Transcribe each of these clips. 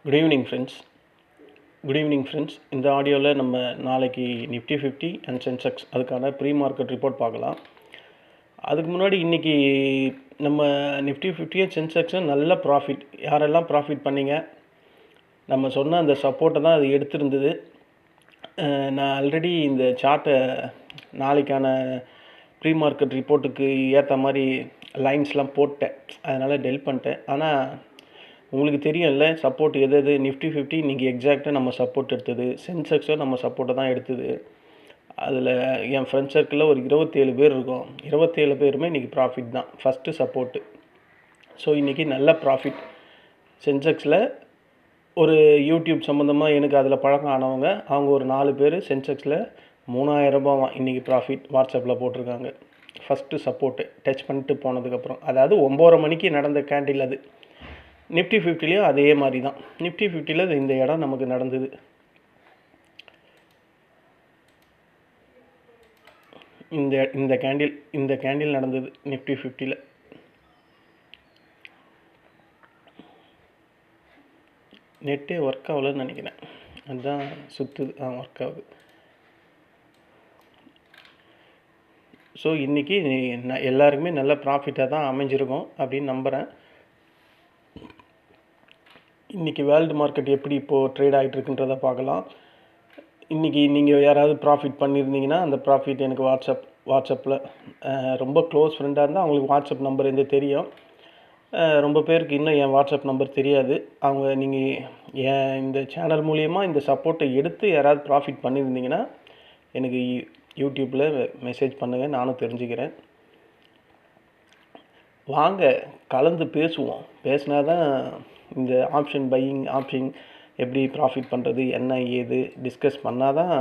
Good evening friends. இந்த ஆடியோவில் நம்ம நாளைக்கு நிஃப்டி 50 அண்ட் சென்செக்ஸ் அதுக்கான ப்ரீ மார்க்கெட் ரிப்போர்ட் பார்க்கலாம். அதுக்கு முன்னாடி இன்றைக்கி நம்ம நிஃப்டி 50 சென்செக்ஸும் நல்ல ப்ராஃபிட். யாரெல்லாம் ப்ராஃபிட் பண்ணிங்க, நம்ம சொன்ன அந்த சப்போர்ட்டை தான் அது எடுத்திருந்தது. நான் ஆல்ரெடி இந்த சார்ட்டை நாளைக்கான ப்ரீ மார்க்கெட் ரிப்போர்ட்டுக்கு ஏற்ற மாதிரி லைன்ஸ்லாம் போட்டேன், அதனால் டெல் பண்ணிட்டேன். ஆனால் உங்களுக்கு தெரியும்ல, சப்போர்ட் எது நிஃப்டி 50 இன்றைக்கி எக்ஸாக்டாக நம்ம சப்போர்ட் எடுத்தது, சென்செக்ஸும் நம்ம சப்போர்ட்டை தான் எடுத்தது. அதில் என் ஃப்ரெண்ட் சர்க்கிளில் ஒரு 27 பேர் இருக்கும். 27 பேருமே இன்றைக்கி ப்ராஃபிட் தான், ஃபஸ்ட்டு சப்போர்ட்டு. ஸோ இன்றைக்கி நல்ல ப்ராஃபிட். சென்செக்ஸில் ஒரு யூடியூப் சம்மந்தமாக எனக்கு அதில் பழக்கம் ஆனவங்க, அவங்க ஒரு 4 பேர் சென்செக்ஸில் 3000 ரூபாவாம் இன்றைக்கி ப்ராஃபிட் வாட்ஸ்அப்பில் போட்டிருக்காங்க. ஃபஸ்ட்டு சப்போர்ட்டு டச் பண்ணிட்டு போனதுக்கப்புறம், அதாவது 9:30 மணிக்கு நடந்த கேண்டில் அது. நிஃப்டி 50லேயும் அதே மாதிரி தான். நிஃப்டி 50ல் இந்த இடம் நமக்கு நடந்தது. இந்த கேண்டில் நடந்தது நிஃப்டி 50ல். நெட்டே ஒர்க் ஆகலன்னு நினைக்கிறேன், அதுதான் சுற்றுது. ஒர்க் ஆகுது. ஸோ இன்றைக்கி எல்லாருக்குமே நல்ல ப்ராஃபிட்டாக தான் அமைஞ்சிருக்கும் அப்படின்னு நம்புகிறேன். இன்றைக்கி வேர்ல்டு மார்க்கெட் எப்படி இப்போது ட்ரேட் ஆகிட்டுருக்குன்றதை பார்க்கலாம். இன்றைக்கி நீங்கள் யாராவது ப்ராஃபிட் பண்ணியிருந்தீங்கன்னா, அந்த ப்ராஃபிட் எனக்கு வாட்ஸ்அப்பில் ரொம்ப க்ளோஸ் ஃப்ரெண்டாக இருந்தால் அவங்களுக்கு வாட்ஸ்அப் நம்பர் எந்த தெரியும். ரொம்ப பேருக்கு இன்னும் என் வாட்ஸ்அப் நம்பர் தெரியாது. அவங்க நீங்கள் என் இந்த சேனல் மூலயமா இந்த சப்போர்ட்டை எடுத்து யாராவது ப்ராஃபிட் பண்ணியிருந்தீங்கன்னா எனக்கு யூடியூப்பில் மெசேஜ் பண்ணுங்கள், நானும் தெரிஞ்சுக்கிறேன். வாங்க கலந்து பேசுவோம். பேசினா தான் இந்த ஆப்ஷன் எப்படி ப்ராஃபிட் பண்ணுறது, என்ன ஏது டிஸ்கஸ் பண்ணால் தான்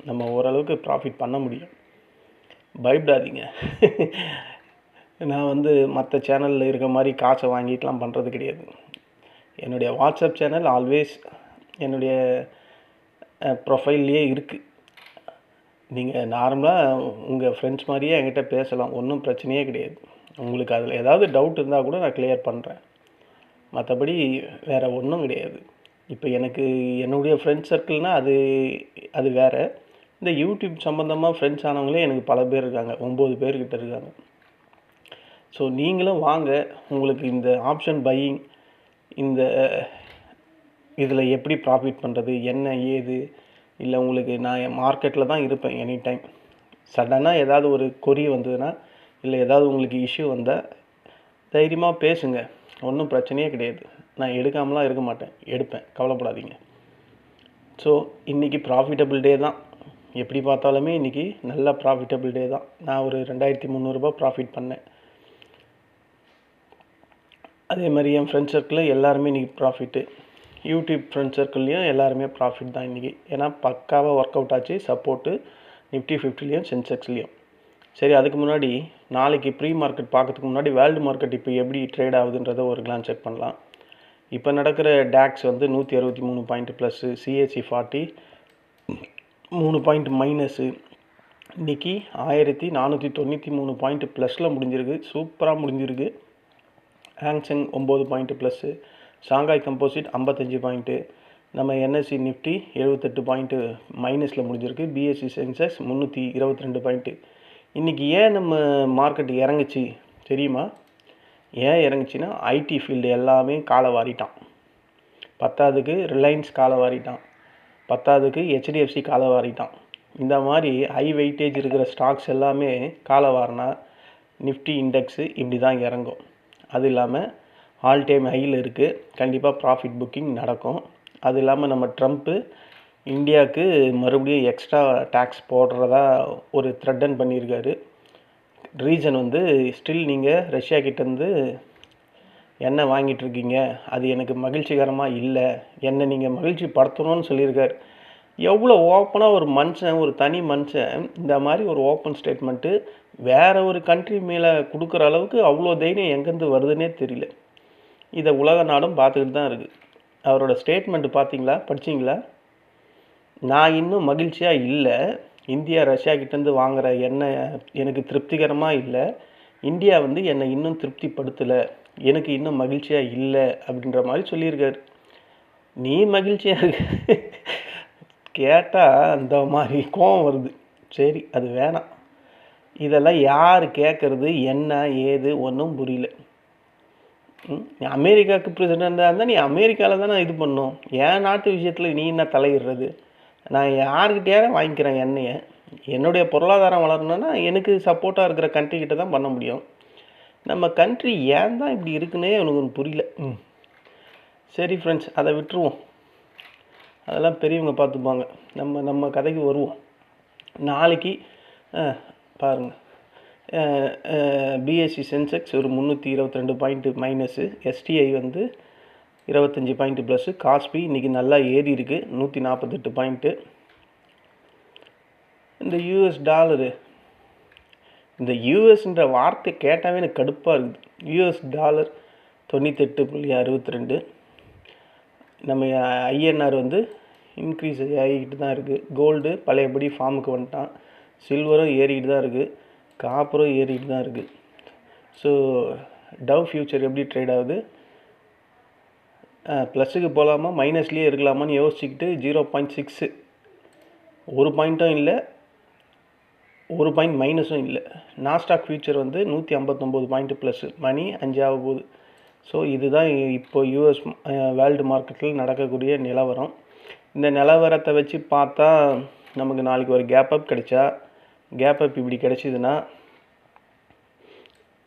நம்ம ஓரளவுக்கு ப்ராஃபிட் பண்ண முடியும். பயப்படாதீங்க. நான் மற்ற சேனலில் இருக்க மாதிரி காசை வாங்கிட்டுலாம் பண்ணுறது கிடையாது. என்னுடைய வாட்ஸ்அப் சேனல் ஆல்வேஸ் என்னுடைய ப்ரொஃபைல்லையே இருக்குது. நீங்கள் நார்மலாக உங்கள் ஃப்ரெண்ட்ஸ் மாதிரியே என்கிட்ட பேசலாம், ஒன்றும் பிரச்சனையே கிடையாது. உங்களுக்கு அதில் ஏதாவது டவுட் இருந்தால் கூட நான் கிளியர் பண்ணுறேன். மற்றபடி வேறு ஒன்றும் கிடையாது. இப்போ எனக்கு என்னுடைய ஃப்ரெண்ட்ஸ் சர்க்கிள்னால் அது வேறு. இந்த யூடியூப் சம்மந்தமாக ஃப்ரெண்ட்ஸ் ஆனவங்களே எனக்கு பல பேர் இருக்காங்க, 9 பேர்கிட்ட இருக்காங்க. ஸோ நீங்களும் வாங்க, உங்களுக்கு இந்த ஆப்ஷன் பையிங் இந்த இதில் எப்படி ப்ராஃபிட் பண்ணுறது, என்ன ஏது, இல்லை உங்களுக்கு நான் மார்க்கெட்டில் தான் இருப்பேன் எனி டைம். சடனாக ஏதாவது ஒரு கொரி வந்ததுன்னா, இல்லை ஏதாவது உங்களுக்கு இஷ்யூ வந்தால் தைரியமாக பேசுங்க, ஒன்றும் பிரச்சனையே கிடையாது. நான் எடுக்காமலாம் இருக்க மாட்டேன், எடுப்பேன், கவலைப்படாதீங்க. ஸோ இன்றைக்கி ப்ராஃபிட்டபிள் டே தான். எப்படி பார்த்தாலுமே இன்றைக்கி நல்ல ப்ராஃபிட்டபிள் டே தான். நான் ஒரு 2300 ரூபா ப்ராஃபிட் பண்ணேன். அதே மாதிரி என் ஃப்ரெண்ட் சர்க்கிளில் எல்லாருமே இன்றைக்கி ப்ராஃபிட்டு. யூடியூப் ஃப்ரெண்ட் சர்க்கிள்லேயும் எல்லாருமே ப்ராஃபிட் தான் இன்றைக்கி. ஏன்னா பக்காவாக ஒர்க் அவுட் ஆச்சு சப்போர்ட்டு நிஃப்டி 50லேயும் சென்செக்ஸ்லேயும். சரி, அதுக்கு முன்னாடி நாளைக்கு ப்ரீ மார்க்கெட் பார்க்கறதுக்கு முன்னாடி வேர்ல்டு மார்க்கெட் இப்போ எப்படி ட்ரேட் ஆகுதுன்றதை ஒரு கிளான்ஸ் செக் பண்ணலாம். இப்போ நடக்கிற DAX 163 point plus, CAC 40 3 point minus. இன்றைக்கி 1493 பாயிண்ட் ப்ளஸில் முடிஞ்சிருக்கு, சூப்பராக முடிஞ்சிருக்கு. Hang Seng 9 point plus, Shanghai composite 55 point, நம்ம என்எஸ்சி நிஃப்டி 78 பாயிண்ட்டு மைனஸில் முடிஞ்சிருக்கு. BSE Sensex 322 point. இன்றைக்கி ஏன் நம்ம மார்க்கெட் இறங்குச்சு தெரியுமா? ஏன் இறங்குச்சின்னா, ஐடி ஃபீல்டு எல்லாமே காலை வாரிட்டான். 10க்கு ரிலையன்ஸ் காலை வாரிட்டான், 10க்கு ஹெச்டிஎஃப்சி காலை வாரிட்டான். இந்த மாதிரி ஹை வெயிட்டேஜ் இருக்கிற ஸ்டாக்ஸ் எல்லாமே காலை வாரினா நிஃப்டி இண்டெக்ஸு இப்படி தான் இறங்கும். அது இல்லாமல் ஆல் டைம் ஹையில் இருக்குது, கண்டிப்பாக ப்ராஃபிட் புக்கிங் நடக்கும். அது இல்லாமல் நம்ம ட்ரம்ப்பு இந்தியாவுக்கு மறுபடியும் எக்ஸ்ட்ரா டேக்ஸ் போடுறதா ஒரு த்ரெட்டன் பண்ணியிருக்காரு. ரீசன் ஸ்டில் நீங்கள் ரஷ்யா கிட்டேருந்து எண்ணெய் வாங்கிட்டுருக்கீங்க, அது எனக்கு மகிழ்ச்சிகரமாக இல்லை, என்னை நீங்கள் மகிழ்ச்சி படுத்தணும்னு சொல்லியிருக்காரு. எவ்வளோ ஓப்பனாக ஒரு மனுஷன், ஒரு தனி மனுஷன் இந்த மாதிரி ஒரு ஓப்பன் ஸ்டேட்மெண்ட்டு வேறு ஒரு கண்ட்ரி மேலே கொடுக்குற அளவுக்கு அவ்வளோ தைரியம் எங்கேருந்து வருதுன்னே தெரியல. இதை உலக நாடும் பார்த்துக்கிட்டு தான் இருக்குது. அவரோட ஸ்டேட்மெண்ட்டு பார்த்தீங்களா, படிச்சிங்களா? நான் இன்னும் மகிழ்ச்சியாக இல்லை, இந்தியா ரஷ்யா கிட்டேருந்து வாங்குகிற எண்ணெய் எனக்கு திருப்திகரமாக இல்லை, இந்தியா என்னை இன்னும் திருப்திப்படுத்தலை, எனக்கு இன்னும் மகிழ்ச்சியாக இல்லை அப்படின்ற மாதிரி சொல்லியிருக்காரு. நீ மகிழ்ச்சியாக இருக்கு கேட்டால் அந்த மாதிரி கோவம் வருது. சரி, அது வேணாம். இதெல்லாம் யார் கேட்குறது, என்ன ஏது ஒன்றும் புரியல. அமெரிக்காவுக்கு பிரசிடெண்ட்டாக இருந்தால் நீ அமெரிக்காவில் தானே இது பண்ணும். என் நாட்டு விஷயத்தில் நீ என்ன தலையிடுறது? நான் யார்கிட்டயாவது வாங்கிக்கிறேன் எண்ணெயை. என்னுடைய பொருளாதாரம் வளரணுன்னா எனக்கு சப்போர்ட்டாக இருக்கிற கண்ட்ரிக்கிட்ட தான் பண்ண முடியும். நம்ம கண்ட்ரி ஏன் தான் இப்படி இருக்குன்னே எனக்கு ஒன்று புரியல. சரி ஃப்ரெண்ட்ஸ், அதை விட்டுருவோம். அதெல்லாம் பெரியவங்க பார்த்துப்பாங்க. நம்ம கதைக்கு வருவோம். நாளைக்கு பாருங்கள், பிஎஸ்சி சென்செக்ஸ் ஒரு 322 பாயிண்ட்டு மைனஸு, எஸ்டிஐ வந்து 25 பாயிண்ட்டு ப்ளஸ்ஸு, காஸ்பி இன்றைக்கி நல்லா ஏறி இருக்குது 148 பாயிண்ட்டு. இந்த யூஎஸ் டாலரு, இந்த யூஎஸ்ன்ற வார்த்தை கேட்டாவே எனக்கு கடுப்பாக இருக்குது. US dollar 98.62. நம்ம ஐஎன்ஆர் வந்து இன்க்ரீஸ் ஆகிக்கிட்டு தான் இருக்குது. கோல்டு பழையபடி ஃபார்முக்கு வந்துட்டான். சில்வரும் ஏறிக்கிட்டு தான் இருக்குது. காப்பரும் ஏறிக்கிட்டு தான் இருக்குது. ஸோ டவ் ஃபியூச்சர் எப்படி ட்ரேட் ஆகுது? ப்ளஸுக்கு போகலாமா மைனஸ்லேயே இருக்கலாமான்னு யோசிச்சுக்கிட்டு 0.6, ஒரு பாயிண்ட்டும் இல்லை, ஒரு பாயிண்ட் மைனஸும் இல்லை. நாஸ்டாக் ஃபியூச்சர் வந்து 159 பாயிண்ட்டு ப்ளஸ்ஸு, மணி 5 ஆக போகுது. ஸோ இதுதான் இப்போ யூஎஸ் வேர்ல்டு மார்க்கெட்டில் நடக்கக்கூடிய நிலவரம். இந்த நிலவரத்தை வச்சு பார்த்தா நமக்கு நாளைக்கு ஒரு கேப் அப் கிடைச்சா, கேப் அப் இப்படி கிடைச்சிதுன்னா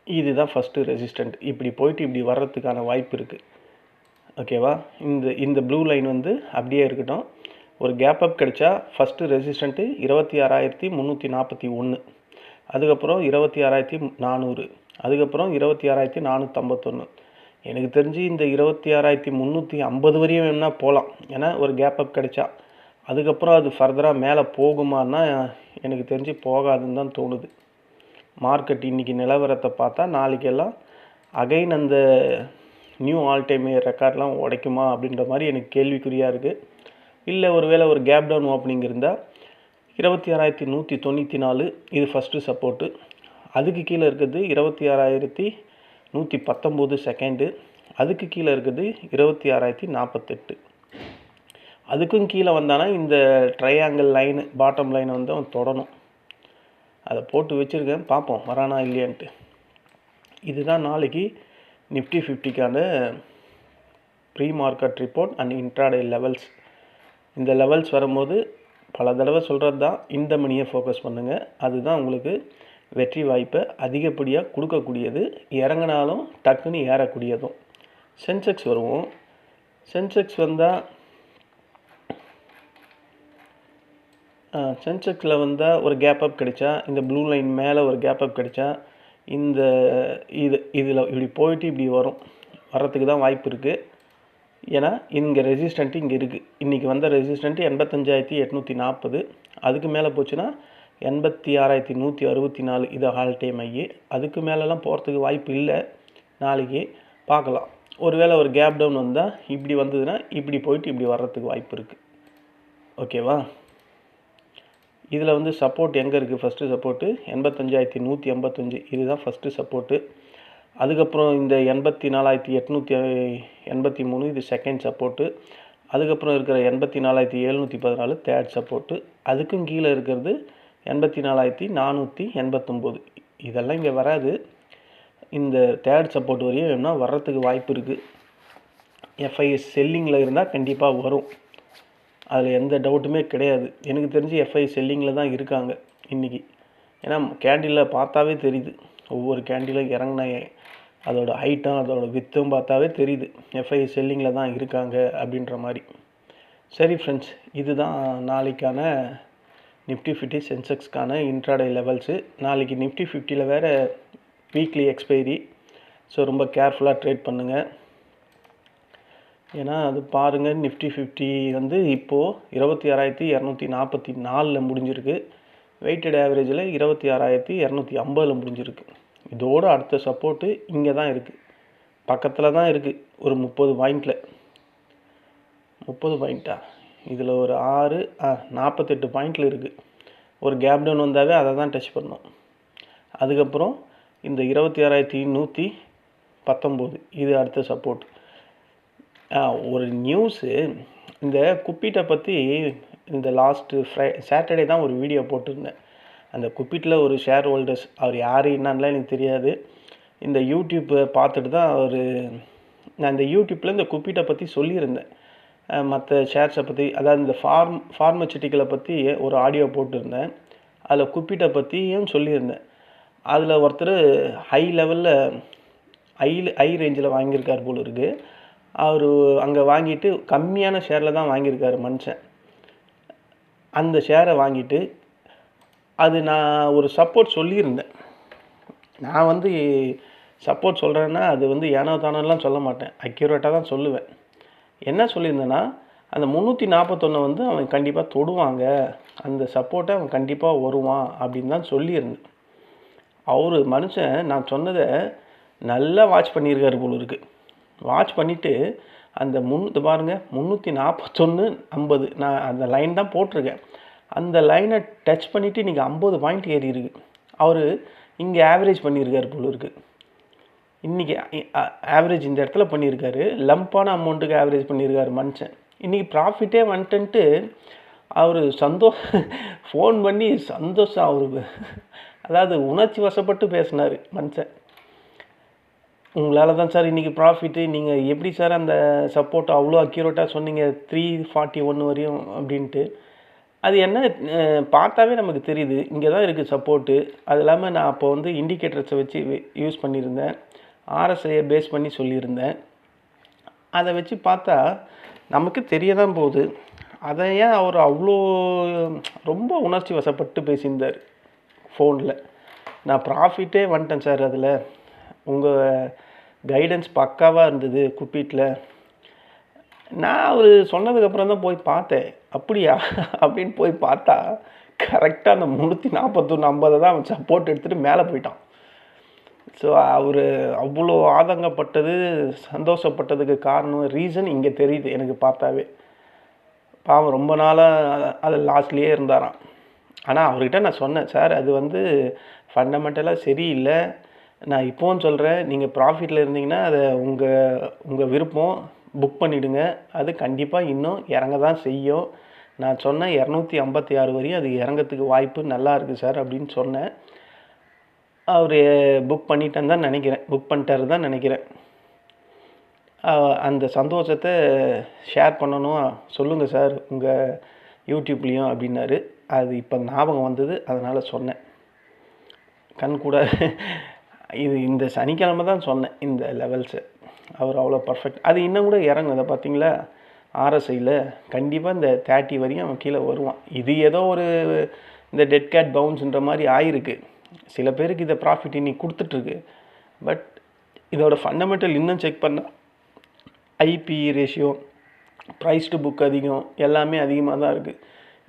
இதுதான் ஃபஸ்ட்டு ரெசிஸ்டண்ட். இப்படி போயிட்டு இப்படி வர்றதுக்கான வாய்ப்பு இருக்குது. ஓகேவா? இந்த ப்ளூ லைன் வந்து அப்படியே இருக்கட்டும். ஒரு கேப் அப் கிடைச்சா ஃபஸ்ட்டு ரெசிஸ்டண்ட்டு 26,341, அதுக்கப்புறம் 26,400, அதுக்கப்புறம் 26,451. எனக்கு தெரிஞ்சு இந்த 26,350 வரையும் வேணும்னா போகலாம். ஏன்னா ஒரு கேப் அப் கிடைச்சா. அதுக்கப்புறம் அது ஃபர்தராக மேலே போகுமான்னா எனக்கு தெரிஞ்சு போகாதுன்னு தான் தோணுது. மார்க்கெட் இன்றைக்கி நிலவரத்தை பார்த்தா நாளைக்கெல்லாம் அகைன் அந்த நியூ ஆல் டைம் ரெக்கார்ட்லாம் உடைக்குமா அப்படின்ற மாதிரி எனக்கு கேள்விக்குறியாக இருக்குது. இல்லை ஒருவேளை ஒரு கேப் டவுன் ஓப்பனிங் இருந்தால் 26,194 இது ஃபஸ்ட்டு சப்போர்ட்டு. அதுக்கு கீழே இருக்கிறது 26,119 செகண்டு. அதுக்கு கீழே இருக்குது 26,048. அதுக்கும் கீழே வந்தானா இந்த ட்ரையாங்கிள் லைனு பாட்டம் லைனை வந்து அவன் தொடணும். அதை போட்டு வச்சுருக்கேன், பார்ப்போம் வரானா இல்லையான்ட்டு. இதுதான் நாளைக்கு நிஃப்டி 50க்கான pre market report and intraday levels. இந்த லெவல்ஸ் வரும்போது பல தடவை சொல்கிறது தான், இந்த மணியை ஃபோக்கஸ் பண்ணுங்கள். அதுதான் உங்களுக்கு வெற்றி வாய்ப்பை அதிகப்படியாக கொடுக்கக்கூடியது, இறங்கினாலும் டக்குன்னு ஏறக்கூடியதும். சென்செக்ஸ் வருவோம். சென்செக்ஸ் வந்தால் சென்செக்ஸில் வந்தால் ஒரு கேப் அப் கிடைச்சா, இந்த ப்ளூ லைன் மேலே ஒரு கேப் அப் கிடைச்சா, இதில் இப்படி போயிட்டு இப்படி வர்றதுக்கு தான் வாய்ப்பு இருக்குது. ஏன்னா இங்கே ரெசிஸ்டண்ட்டு இங்கே இருக்குது. இன்றைக்கி வந்த ரெசிஸ்டண்ட்டு 85,840. அதுக்கு மேலே போச்சுன்னா 86,164. இது ஆல் டைம் ஐயே. அதுக்கு மேலெலாம் போகிறதுக்கு வாய்ப்பு இல்லை. நாளைக்கு பார்க்கலாம். ஒருவேளை ஒரு கேப் டவுன் வந்தால் இப்படி வந்ததுன்னா இப்படி போயிட்டு இப்படி வர்றதுக்கு வாய்ப்பு இருக்குது. ஓகேவா? இதில் வந்து சப்போர்ட் எங்கே இருக்குது? First support 85,185. இதுதான் ஃபஸ்ட்டு சப்போர்ட்டு. அதுக்கப்புறம் இந்த 84,883 இது செகண்ட் சப்போர்ட்டு. அதுக்கப்புறம் இருக்கிற 84,714 தேர்ட் சப்போர்ட்டு. அதுக்கும் கீழே இருக்கிறது 84,489. இதெல்லாம் இங்கே வராது. இந்த தேர்ட் சப்போர்ட் வரையும் வேணும்னா வர்றதுக்கு வாய்ப்பு இருக்குது. எஃப்ஐஎஸ் செல்லிங்கில் இருந்தால் கண்டிப்பாக வரும், அதில் எந்த டவுட்டுமே கிடையாது. எனக்கு தெரிஞ்சு எஃப்ஐ செல்லிங்கில் தான் இருக்காங்க இன்றைக்கி. ஏன்னா கேண்டிலில் பார்த்தாவே தெரியுது, ஒவ்வொரு கேண்டிலும் இறங்கின அதோட ஹைட்டும் அதோட வித்தும் பார்த்தாவே தெரியுது எஃப்ஐ செல்லிங்கில் தான் இருக்காங்க அப்படின்ற மாதிரி. சரி ஃப்ரெண்ட்ஸ், இதுதான் நாளைக்கான நிஃப்டி 50 சென்செக்ஸ்க்கான இன்ட்ராடே லெவல்ஸு. நாளைக்கு நிஃப்டி 50ல் வேறு வீக்லி எக்ஸ்பைரி. ஸோ ரொம்ப கேர்ஃபுல்லாக ட்ரேட் பண்ணுங்கள். ஏன்னா அது பாருங்கள், நிஃப்டி 50 வந்து இப்போது 26,244 முடிஞ்சிருக்கு. வெயிட்டட் ஆவரேஜில் 26,250 முடிஞ்சிருக்கு. இதோடு அடுத்த சப்போர்ட்டு இங்கே தான் இருக்குது, பக்கத்தில் தான் இருக்குது. ஒரு 30 பாயிண்டில் 30 பாயிண்ட்டா, இதில் ஒரு 48 பாயிண்டில் இருக்குது. ஒரு கேப் டவுன் வந்தாவே அதை தான் டச் பண்ணோம். அதுக்கப்புறம் இந்த 26,119 இது அடுத்த சப்போர்ட். ஒரு நியூஸு இந்த குப்பிட்ட பற்றி இந்த லாஸ்ட்டு சாட்டர்டே தான் ஒரு வீடியோ போட்டிருந்தேன். அந்த குப்பிட்டில் ஒரு ஷேர் ஹோல்டர்ஸ், அவர் யார் என்னான்லாம் எனக்கு தெரியாது. இந்த யூடியூப்பை பார்த்துட்டு தான் நான் இந்த யூடியூப்பில் இந்த குப்பிட்ட பற்றி சொல்லியிருந்தேன். மற்ற ஷேர்ஸை பற்றி, அதாவது இந்த ஃபார்மசூட்டிக்கலை பற்றி ஒரு ஆடியோ போட்டிருந்தேன். அதில் குப்பிட்ட பற்றியும் சொல்லியிருந்தேன். அதில் ஒருத்தர் ஹை லெவலில் ஹை ரேஞ்சில் வாங்கியிருக்கார் போல இருக்குது. அவர் அங்கே வாங்கிட்டு கம்மியான ஷேரில் தான் வாங்கியிருக்காரு மனுஷன். அந்த ஷேரை வாங்கிட்டு அது நான் ஒரு சப்போர்ட் சொல்லியிருந்தேன். நான் சப்போர்ட் சொல்கிறேன்னா அது ஏனோ தானோலாம் சொல்ல மாட்டேன், அக்யூரேட்டாக தான் சொல்லுவேன். என்ன சொல்லியிருந்தேன்னா, அந்த 341 அவன் கண்டிப்பாக தொடுவாங்க, அந்த சப்போர்ட்டை அவன் கண்டிப்பாக வருவான் அப்படின்னு தான் சொல்லியிருந்தேன். மனுஷன் நான் சொன்னதை நல்லா வாட்ச் பண்ணியிருக்காரு போல இருக்குது. வாட்ச் பண்ணிவிட்டு அந்த பாருங்கள் 341.50 நான் அந்த லைன் தான் போட்டிருக்கேன். அந்த லைனை டச் பண்ணிவிட்டு இன்றைக்கி 50 பாயிண்ட் ஏறி இருக்குது. அவர் இங்கே ஆவரேஜ் பண்ணியிருக்காரு போல இருக்குது. இன்றைக்கி ஆவரேஜ் இந்த இடத்துல பண்ணியிருக்காரு, லம்பான அமௌண்ட்டுக்கு ஆவரேஜ் பண்ணியிருக்காரு மனுஷன். இன்றைக்கி ப்ராஃபிட்டே வந்துட்டுன்ட்டு அவர் ஃபோன் பண்ணி சந்தோஷம், அதாவது உணர்ச்சி வசப்பட்டு பேசினார் மனுஷன். உங்களால் தான் சார் இன்றைக்கி ப்ராஃபிட்டு, நீங்கள் எப்படி சார் அந்த சப்போர்ட் அவ்வளோ அக்யூரேட்டாக சொன்னீங்க 341 வரையும் அப்படின்ட்டு. அது என்ன பார்த்தாவே நமக்கு தெரியுது, இங்கே தான் இருக்குது சப்போர்ட்டு. அது இல்லாமல் நான் அப்போ இண்டிகேட்டர்ஸை வச்சு யூஸ் பண்ணியிருந்தேன், ஆர்எஸ்ஐயை பேஸ் பண்ணி சொல்லியிருந்தேன். அதை வச்சு பார்த்தா நமக்கு தெரிய தான் போகுது. அதை ஏன் அவர் அவ்வளோ ரொம்ப உணர்ச்சி வசப்பட்டு பேசியிருந்தார் ஃபோனில். நான் ப்ராஃபிட்டே வந்துட்டேன் சார், அதில் உங்கள் கைடன்ஸ் பக்காவாக இருந்தது குப்பீட்டில். நான் அவர் சொன்னதுக்கப்புறம் தான் போய் பார்த்தேன். அப்படியா அப்படின்னு போய் பார்த்தா கரெக்டாக அந்த 341.50 தான் அவன் சப்போர்ட் எடுத்துகிட்டு மேலே போயிட்டான். ஸோ அவர் அவ்வளோ ஆதங்கப்பட்டது, சந்தோஷப்பட்டதுக்கு காரணம், ரீசன் இங்கே தெரியுது எனக்கு பார்த்தாவே. பாவம் ரொம்ப நாளாக அது லாஸ்ட்லேயே இருந்தாராம். ஆனால் அவர்கிட்ட நான் சொன்னேன், சார் அது ஃபண்டமெண்டலாக சரியில்லை, நான் இப்போவும் சொல்கிறேன், நீங்கள் ப்ராஃபிட்டில் இருந்தீங்கன்னா அதை உங்கள் விருப்பம், புக் பண்ணிவிடுங்க, அது கண்டிப்பாக இன்னும் இறங்க தான் செய்யும். நான் சொன்னேன் 256 வரையும் அது இறங்கிறதுக்கு வாய்ப்பு நல்லா இருக்குது சார் அப்படின்னு சொன்னேன். அவர் புக் பண்ணிட்டேன்னு தான் நினைக்கிறேன், புக் பண்ணிட்டாரு தான் நினைக்கிறேன். அந்த சந்தோஷத்தை ஷேர் பண்ணணும், சொல்லுங்கள் சார் உங்கள் யூடியூப்லேயும் அப்படின்னாரு. அது இப்போ ஞாபகம் வந்தது, அதனால் சொன்னேன். கூட இந்த சனிக்கிழமை தான் சொன்னேன் இந்த லெவல்ஸை. அவர் அவ்வளோ பர்ஃபெக்ட். அது இன்னும் கூட இறங்கும். அதை பார்த்தீங்களா, ஆர்எஸ்ஐயில் கண்டிப்பாக இந்த 30 வரையும் அவன் கீழே வருவான். இது ஏதோ இந்த டெட் கேட் பவுன்ஸுன்ற மாதிரி ஆயிருக்கு. சில பேருக்கு இதை ப்ராஃபிட் இன்னைக்கு கொடுத்துட்ருக்கு. பட் இதோட ஃபண்டமெண்டல் இன்னும் செக் பண்ணால் PE ratio, price to book அதிகம், எல்லாமே அதிகமாக தான் இருக்குது.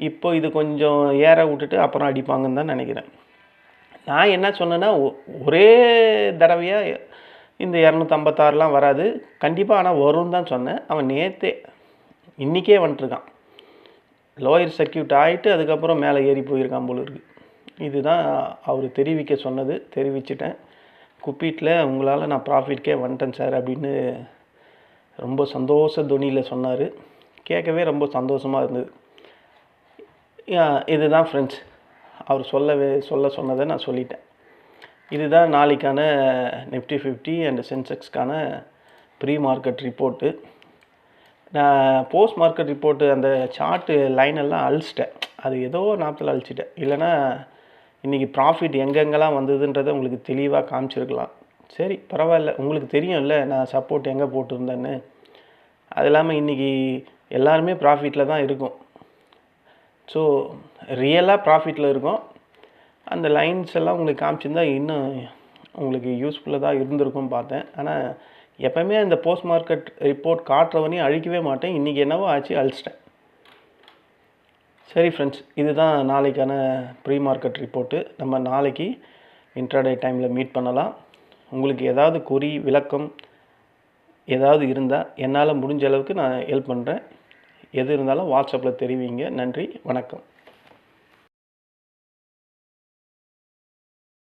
இப்போ இது கொஞ்சம் ஏற விட்டுட்டு அப்புறம் அடிப்பாங்கன்னு தான் நினைக்கிறேன். நான் என்ன சொன்னேன்னா, ஒரே தடவையாக இந்த 256 வராது கண்டிப்பாக, ஆனால் வரும்னு தான் சொன்னேன். அவன் இன்றைக்கே வந்துட்டுருக்கான். லோயர் சர்க்கியூட் ஆகிட்டு அதுக்கப்புறம் மேலே ஏறி போயிருக்கான் போல இருக்குது. இதுதான் அவர் தெரிவிக்க சொன்னது, தெரிவிச்சிட்டேன். குப்பீட்டில் உங்களால் நான் ப்ராஃபிட்கே வந்துட்டேன் சார் அப்படின்னு ரொம்ப சந்தோஷ துணியில் சொன்னார். கேட்கவே ரொம்ப சந்தோஷமாக இருந்தது. இதுதான் ஃப்ரெண்ட்ஸ், அவர் சொல்ல சொன்னதை நான் சொல்லிட்டேன். இதுதான் நாளைக்கான நிஃப்டி 50 அண்ட் சென்செக்ஸ்க்கான ப்ரீ மார்க்கெட் ரிப்போர்ட்டு. நான் போஸ்ட் மார்க்கெட் ரிப்போர்ட்டு அந்த சார்ட்டு லைனெல்லாம் அழிச்சிட்டேன். அது ஏதோ நாற்பதில் அழிச்சிட்டேன். இல்லைனா இன்றைக்கி ப்ராஃபிட் எங்கெங்கெல்லாம் வந்ததுன்றதை உங்களுக்கு தெளிவாக காமிச்சிருக்கலாம். சரி பரவாயில்ல, உங்களுக்கு தெரியும்ல நான் சப்போர்ட் எங்கே போட்டிருந்தேன்னு. அது இல்லாமல் இன்றைக்கி எல்லாருமே ப்ராஃபிட்டில் தான் இருக்கும். ஸோ ரியலாக ப்ராஃபிட்டில் இருக்கும். அந்த லைன்ஸ் எல்லாம் உங்களுக்கு காமிச்சிருந்தா இன்னும் உங்களுக்கு யூஸ்ஃபுல்லாக தான் இருந்திருக்கும் பார்த்தேன். ஆனால் எப்போவுமே அந்த போஸ்ட் மார்க்கெட் ரிப்போர்ட் காட்டுறவனையும் அழிக்கவே மாட்டேன். இன்றைக்கி என்னவோ ஆச்சு, அழிச்சிட்டேன். சரி ஃப்ரெண்ட்ஸ், இதுதான் நாளைக்கான ப்ரீ மார்க்கெட் ரிப்போர்ட்டு. நம்ம நாளைக்கு இன்ட்ராடே டைமில் மீட் பண்ணலாம். உங்களுக்கு ஏதாவது குறி விளக்கம் ஏதாவது இருந்தால் என்னால் முடிஞ்ச அளவுக்கு நான் ஹெல்ப் பண்ணுறேன். எது இருந்தாலும் வாட்ஸ்அப்பில் தெரிவிங்க. நன்றி, வணக்கம்.